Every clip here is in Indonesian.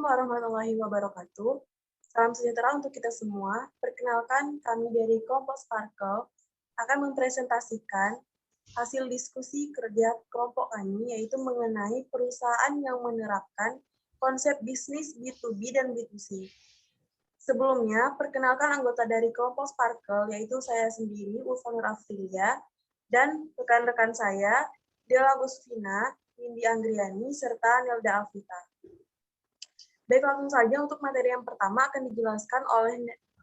warahmatullahi wabarakatuh. Salam sejahtera untuk kita semua. Perkenalkan, kami dari Kelompok Sparkle akan mempresentasikan hasil diskusi kerja kelompok kami, yaitu mengenai perusahaan yang menerapkan konsep bisnis B2B dan B2C. Sebelumnya, perkenalkan anggota dari Kelompok Sparkle, yaitu saya sendiri, Ulfa Nur Afrilia, dan rekan-rekan saya, Dela Gusvina, Windy Anggriani, serta Nelda Alvita. Baik, langsung saja untuk materi yang pertama akan dijelaskan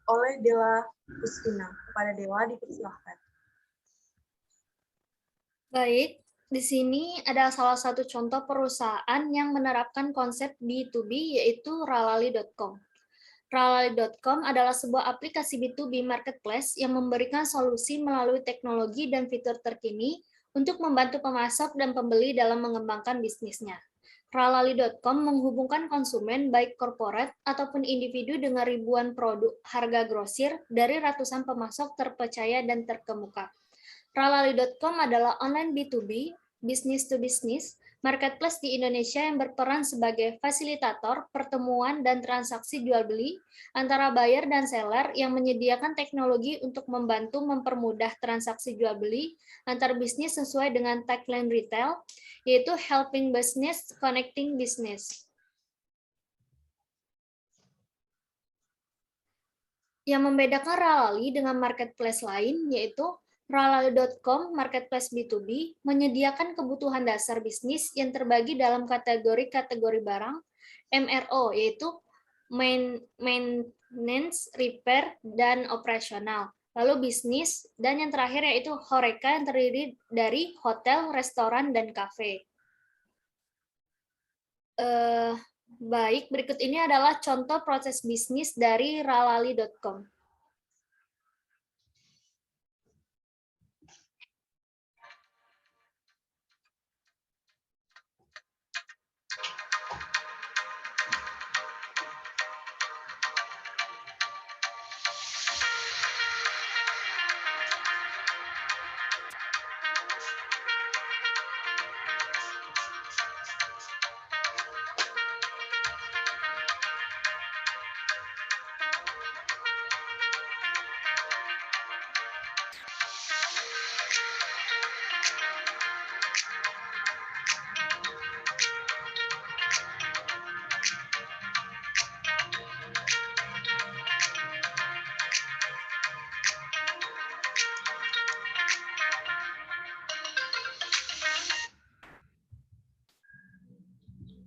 oleh Dela Gusvina. Kepada Dela, dipersilahkan. Baik, di sini ada salah satu contoh perusahaan yang menerapkan konsep B2B, yaitu Ralali.com. Ralali.com adalah sebuah aplikasi B2B marketplace yang memberikan solusi melalui teknologi dan fitur terkini untuk membantu pemasok dan pembeli dalam mengembangkan bisnisnya. Ralali.com menghubungkan konsumen baik korporat ataupun individu dengan ribuan produk harga grosir dari ratusan pemasok terpercaya dan terkemuka. Ralali.com adalah online B2B, business to business, marketplace di Indonesia yang berperan sebagai fasilitator pertemuan dan transaksi jual beli antara buyer dan seller yang menyediakan teknologi untuk membantu mempermudah transaksi jual beli antar bisnis sesuai dengan tagline retail, yaitu helping business, connecting business. Yang membedakan Ralali dengan marketplace lain yaitu Ralali.com marketplace B2B menyediakan kebutuhan dasar bisnis yang terbagi dalam kategori-kategori barang MRO, yaitu maintenance, repair, dan operasional. Lalu bisnis, dan yang terakhir yaitu Horeca yang terdiri dari hotel, restoran, dan kafe. Baik, berikut ini adalah contoh proses bisnis dari Ralali.com.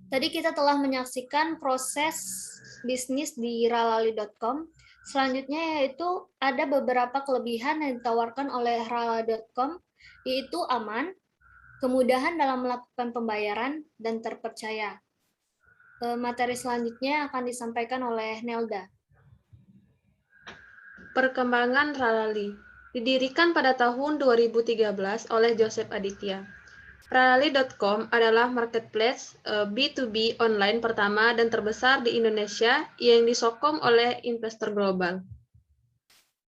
Tadi kita telah menyaksikan proses bisnis di Ralali.com. Selanjutnya yaitu ada beberapa kelebihan yang ditawarkan oleh Ralali.com, yaitu aman, kemudahan dalam melakukan pembayaran, dan terpercaya. Materi selanjutnya akan disampaikan oleh Nelda. Perkembangan Ralali didirikan pada tahun 2013 oleh Joseph Aditya. Ralali.com adalah marketplace B2B online pertama dan terbesar di Indonesia yang disokong oleh investor global.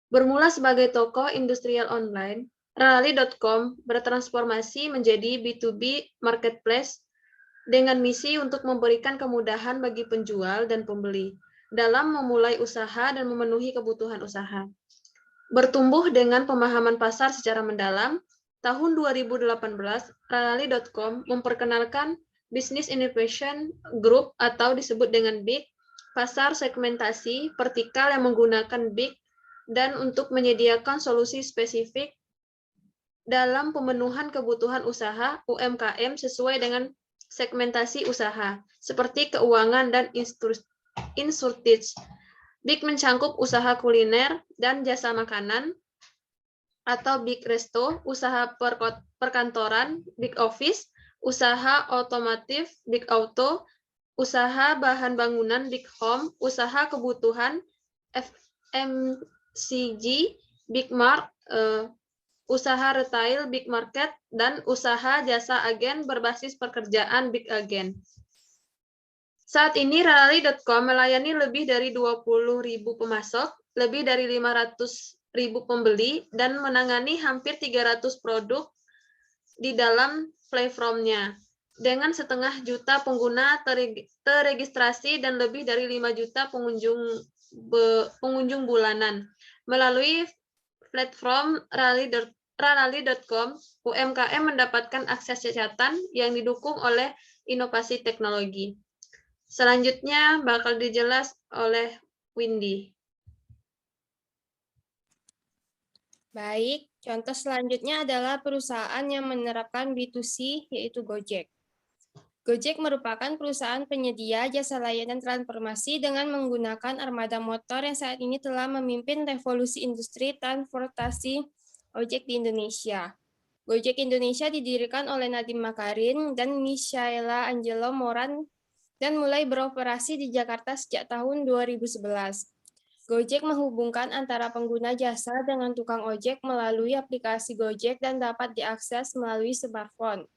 Bermula sebagai toko industrial online, Ralali.com bertransformasi menjadi B2B marketplace dengan misi untuk memberikan kemudahan bagi penjual dan pembeli dalam memulai usaha dan memenuhi kebutuhan usaha. Bertumbuh dengan pemahaman pasar secara mendalam, tahun 2018, Ralali.com memperkenalkan Business Innovation Group atau disebut dengan BIG, pasar segmentasi vertikal yang menggunakan BIG dan untuk menyediakan solusi spesifik dalam pemenuhan kebutuhan usaha UMKM sesuai dengan segmentasi usaha, seperti keuangan dan insurtech. BIG mencangkup usaha kuliner dan jasa makanan, atau Big Resto, usaha perkantoran, Big Office, usaha otomotif, Big Auto, usaha bahan bangunan, Big Home, usaha kebutuhan, FMCG, Big Mart, usaha retail, Big Market, dan usaha jasa agen berbasis pekerjaan, Big Agen. Saat ini Ralali.com melayani lebih dari 20.000 pemasok, lebih dari 500.000 pembeli, dan menangani hampir 300 produk di dalam platformnya. dengan 1,5 juta pengguna terregistrasi dan lebih dari 5 juta pengunjung bulanan. Melalui platform ralali.com, UMKM mendapatkan akses catatan yang didukung oleh inovasi teknologi. Selanjutnya bakal dijelas oleh Windy. Baik, contoh selanjutnya adalah perusahaan yang menerapkan B2C, yaitu Gojek. Gojek merupakan perusahaan penyedia jasa layanan transformasi dengan menggunakan armada motor yang saat ini telah memimpin revolusi industri transportasi ojek di Indonesia. Gojek Indonesia didirikan oleh Nadiem Makarim dan Michaela Angelo Moran dan mulai beroperasi di Jakarta sejak tahun 2011. Gojek menghubungkan antara pengguna jasa dengan tukang ojek melalui aplikasi Gojek dan dapat diakses melalui smartphone.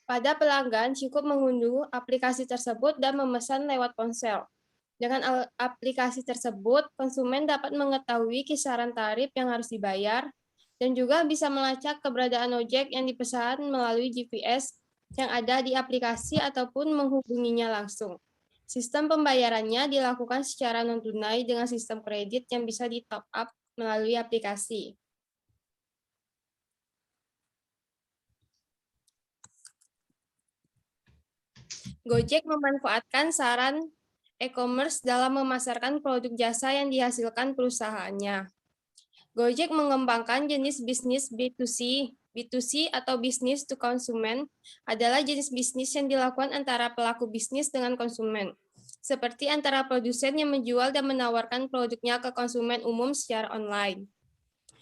Pada pelanggan cukup mengunduh aplikasi tersebut dan memesan lewat ponsel. Dengan aplikasi tersebut, konsumen dapat mengetahui kisaran tarif yang harus dibayar dan juga bisa melacak keberadaan ojek yang dipesan melalui GPS yang ada di aplikasi ataupun menghubunginya langsung. Sistem pembayarannya dilakukan secara non-tunai dengan sistem kredit yang bisa di-top up melalui aplikasi. Gojek memanfaatkan saran e-commerce dalam memasarkan produk jasa yang dihasilkan perusahaannya. Gojek mengembangkan jenis bisnis B2C. B2C atau business to consumer adalah jenis bisnis yang dilakukan antara pelaku bisnis dengan konsumen, seperti antara produsen yang menjual dan menawarkan produknya ke konsumen umum secara online.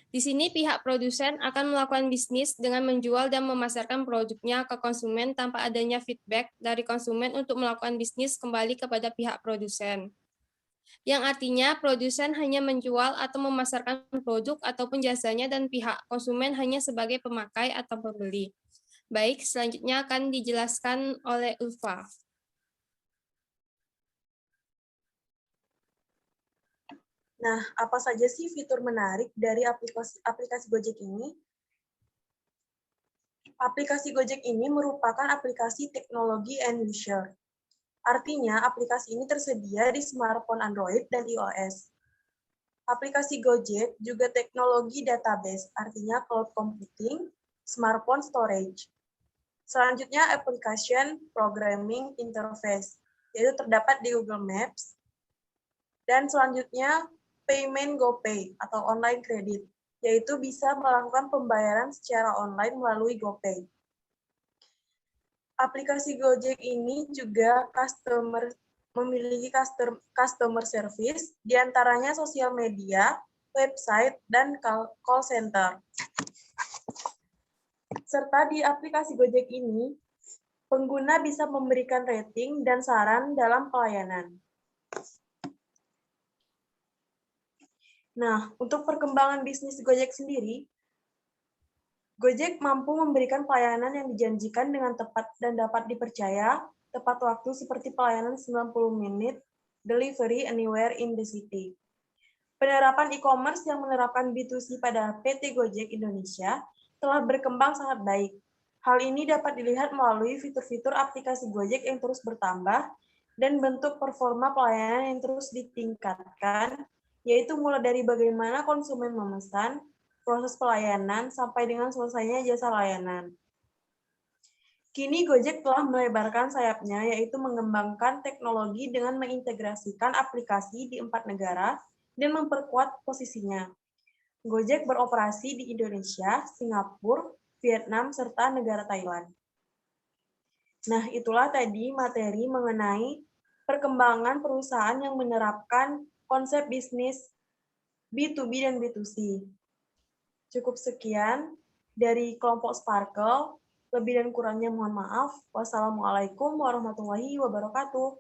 Di sini pihak produsen akan melakukan bisnis dengan menjual dan memasarkan produknya ke konsumen tanpa adanya feedback dari konsumen untuk melakukan bisnis kembali kepada pihak produsen. Yang artinya produsen hanya menjual atau memasarkan produk ataupun jasanya dan pihak konsumen hanya sebagai pemakai atau pembeli. Baik, selanjutnya akan dijelaskan oleh Ulfa. Nah, apa saja sih fitur menarik dari aplikasi Gojek ini? Aplikasi Gojek ini merupakan aplikasi teknologi end user. Artinya, aplikasi ini tersedia di smartphone Android dan iOS. Aplikasi Gojek juga teknologi database, artinya cloud computing, smartphone storage. Selanjutnya, application programming interface, yaitu terdapat di Google Maps. Dan selanjutnya, payment GoPay atau online credit, yaitu bisa melakukan pembayaran secara online melalui GoPay. Aplikasi Gojek ini juga memiliki customer service, diantaranya sosial media, website, dan call center. Serta di aplikasi Gojek ini, pengguna bisa memberikan rating dan saran dalam pelayanan. Nah, untuk perkembangan bisnis Gojek sendiri, Gojek mampu memberikan pelayanan yang dijanjikan dengan tepat dan dapat dipercaya, tepat waktu seperti pelayanan 90 menit, delivery anywhere in the city. Penerapan e-commerce yang menerapkan B2C pada PT Gojek Indonesia telah berkembang sangat baik. Hal ini dapat dilihat melalui fitur-fitur aplikasi Gojek yang terus bertambah dan bentuk performa pelayanan yang terus ditingkatkan, yaitu mulai dari bagaimana konsumen memesan, proses pelayanan, sampai dengan selesainya jasa layanan. Kini Gojek telah melebarkan sayapnya, yaitu mengembangkan teknologi dengan mengintegrasikan aplikasi di 4 negara dan memperkuat posisinya. Gojek beroperasi di Indonesia, Singapura, Vietnam, serta negara Thailand. Nah, itulah tadi materi mengenai perkembangan perusahaan yang menerapkan konsep bisnis B2B dan B2C. Cukup sekian dari kelompok Sparkle. Lebih dan kurangnya mohon maaf. Wassalamualaikum warahmatullahi wabarakatuh.